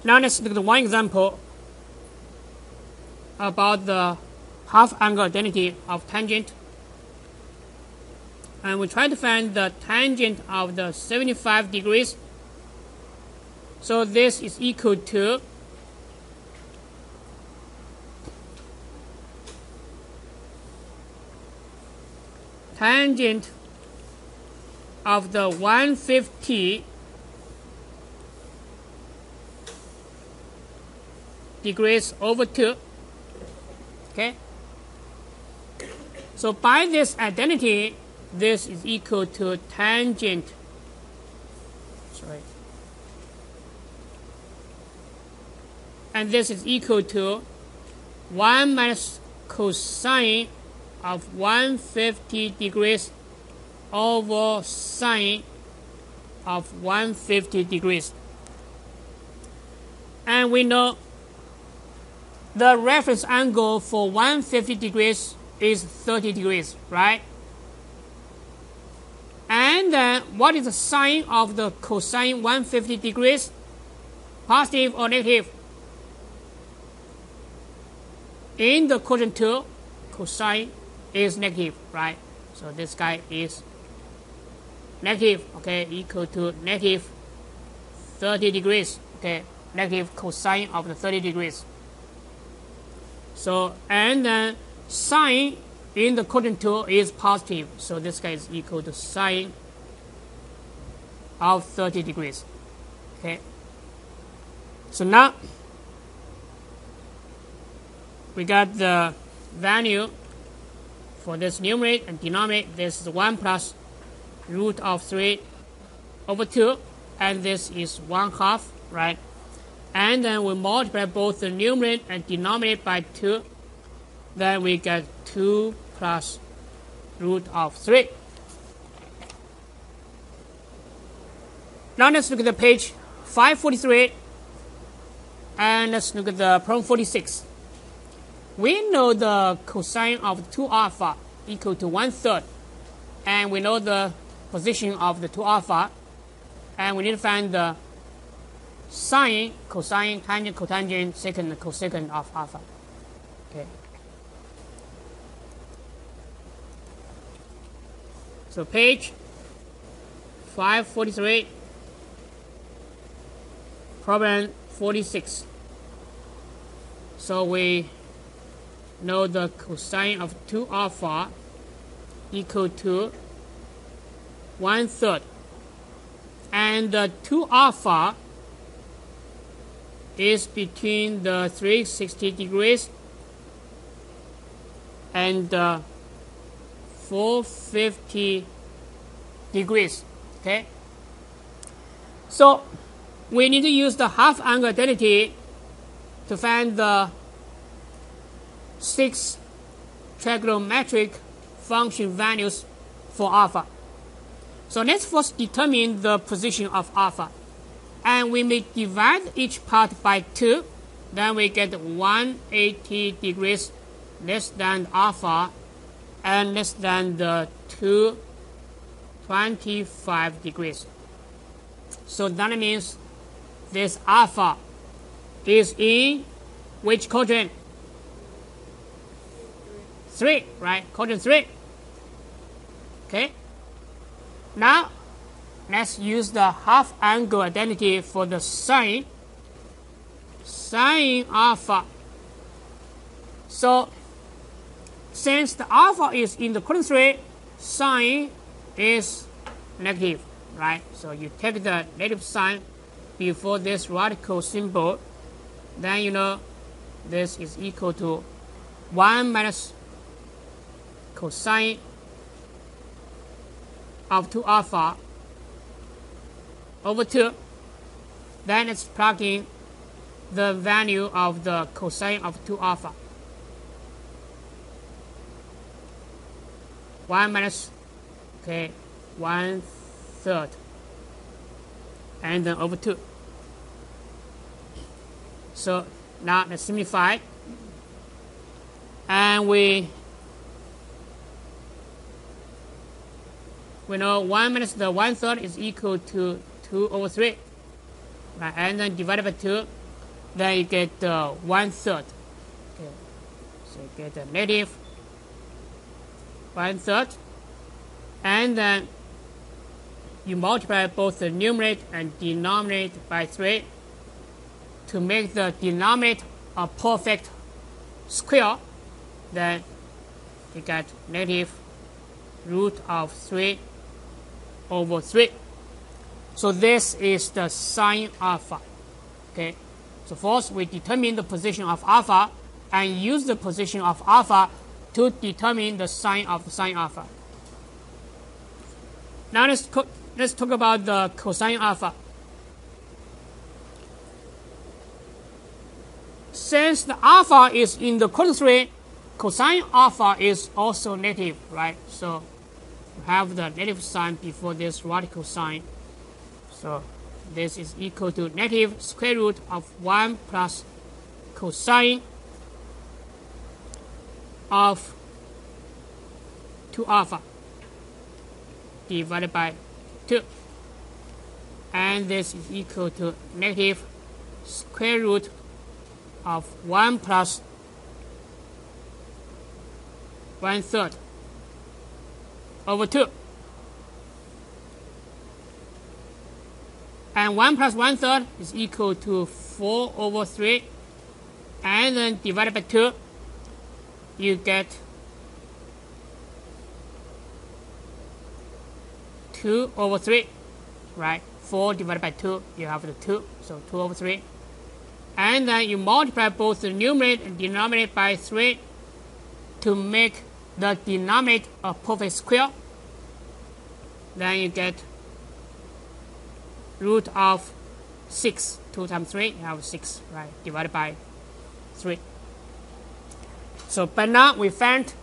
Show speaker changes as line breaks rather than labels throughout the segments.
Now let's look at one example about the half angle identity of tangent. And we try to find the tangent of the 75 degrees. So this is equal to tangent of the 150 degrees over 2. Okay. So by this identity, this is equal to tangent. And this is equal to 1 minus cosine of 150 degrees over sine of 150 degrees. And we know the reference angle for 150 degrees is 30 degrees, right? And then what is the sine of the cosine 150 degrees? Positive or negative? In the quadrant 2, cosine is negative, right? So this guy is negative, okay, equal to negative 30 degrees, okay, negative cosine of the 30 degrees. So, and then sine in the quadrant 2 is positive, so this guy is equal to sine of 30 degrees, okay. So now we got the value for this numerator and denominator. This is 1 plus root of 3 over 2, and this is 1/2, right? And then we multiply both the numerator and denominator by 2. Then we get 2 plus root of 3. Now let's look at the page 543, and let's look at the problem 46. We know the cosine of 2 alpha equal to 1/3, and we know the position of the 2 alpha, and we need to find the sine, cosine, tangent, cotangent, secant, cosecant of alpha. Okay. So page 543, problem 46. So we know the cosine of 2 alpha equal to 1/3, and the 2 alpha is between the 360 degrees and 450 degrees, okay. So we need to use the half angle identity to find the 6 trigonometric function values for alpha. So let's first determine the position of alpha, and we may divide each part by 2. Then we get 180 degrees less than alpha and less than the 225 degrees. So that means this alpha is in which quadrant? 3, right? Quadrant 3. Okay. Now let's use the half angle identity for the sine alpha. So since the alpha is in the quadrant 3, sine is negative, right? So you take the negative sign before this radical symbol, then you know this is equal to 1 minus cosine of 2 alpha over 2. Then let's plug in the value of the cosine of 2 alpha. 1 minus, okay, 1/3, and then over 2. So now let's simplify, and we know 1 minus the 1/3 is equal to 2 over 3, right? And then divided by 2, then you get 1/3. Okay. So you get a negative 1/3, and then you multiply both the numerator and denominator by 3 to make the denominator a perfect square. Then you get negative root of 3 over 3. So this is the sine alpha. Okay. So first we determine the position of alpha and use the position of alpha to determine the sine of the sine alpha. Now let's talk about the cosine alpha. Since the alpha is in the quadrant, cosine alpha is also negative, right? So you have the negative sign before this radical sign. So this is equal to negative square root of 1 plus cosine of 2 alpha divided by 2. And this is equal to negative square root of 1 plus 1/3 over 2. And 1 plus 1/3 is equal to 4 over 3. And then divided by 2, you get 2 over 3, right? 4 divided by 2, you have the 2, so 2 over 3. And then you multiply both the numerator and denominator by 3 to make the denominator a perfect square. Then you get root of 6. 2 times 3, you have 6, right? Divided by 3. So by now we found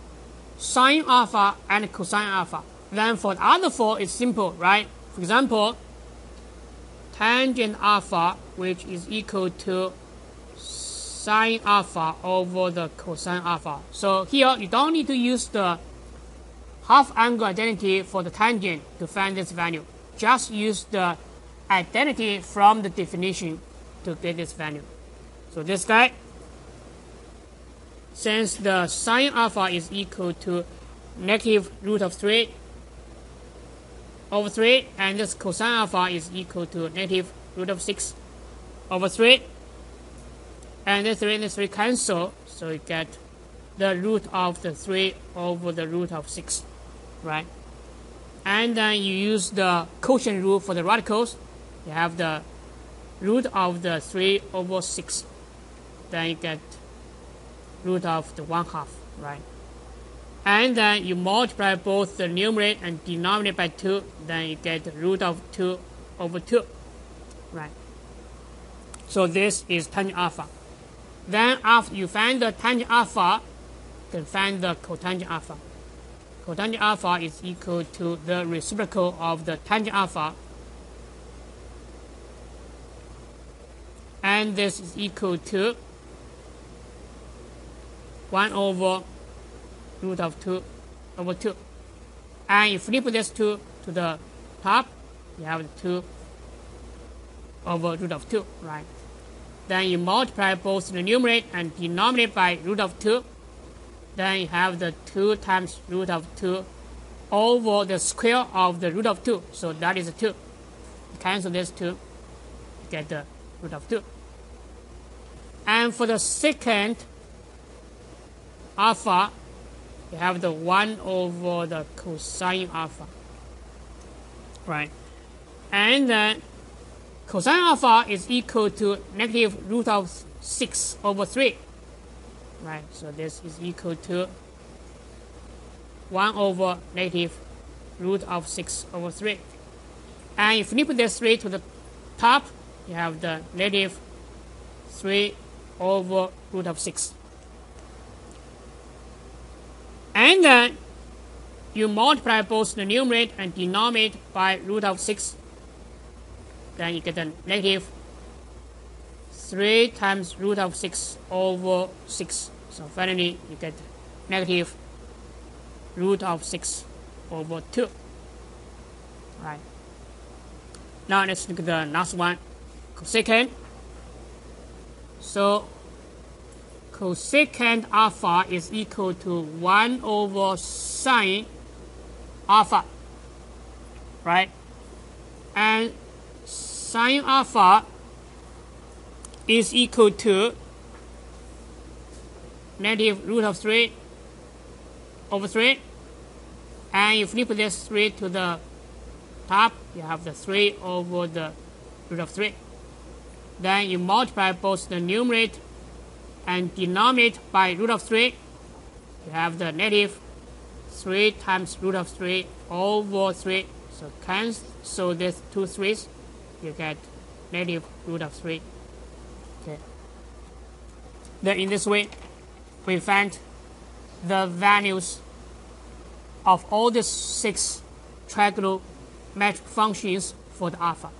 sine alpha and cosine alpha. Then for the other 4, it's simple, right? For example, tangent alpha, which is equal to sine alpha over the cosine alpha. So here you don't need to use the half angle identity for the tangent to find this value. Just use the identity from the definition to get this value. So this guy, since the sine alpha is equal to negative root of 3 over 3, and this cosine alpha is equal to negative root of 6 over 3, and this 3 and this 3 cancel, so you get the root of the 3 over the root of 6, right? And then you use the quotient rule for the radicals. You have the root of the 3 over 6, then you get root of the 1/2, right? And then you multiply both the numerator and denominator by 2, then you get root of 2 over 2, right? So this is tangent alpha. Then after you find the tangent alpha, you can find the cotangent alpha. Cotangent alpha is equal to the reciprocal of the tangent alpha, and this is equal to 1 over root of 2 over 2. And you flip this 2 to the top, you have the 2 over root of 2, right? Then you multiply both the numerator and denominator by root of 2. Then you have the 2 times root of 2 over the square of the root of 2. So that is 2. You cancel this 2, you get the root of 2. And for the second alpha, you have the 1 over the cosine alpha, right? And then cosine alpha is equal to negative root of 6 over 3, right? So this is equal to 1 over negative root of 6 over 3. And if you flip this 3 to the top, you have the negative 3 over root of 6. And then you multiply both the numerator and denominator by root of 6. Then you get a negative 3 times root of 6 over 6. So finally you get negative root of 6 over 2. Right. Now let's look at the last one, cosecant. So cosecant alpha is equal to 1 over sine alpha, right? And sine alpha is equal to negative root of 3 over 3. And you flip this 3 to the top, you have the 3 over the root of 3. Then you multiply both the numerator and denominator by root of 3. You have the negative 3 times root of 3 over 3. So cancel these two 3's, you get negative root of 3. Okay. Then in this way, we find the values of all the 6 trigonometric functions for the alpha.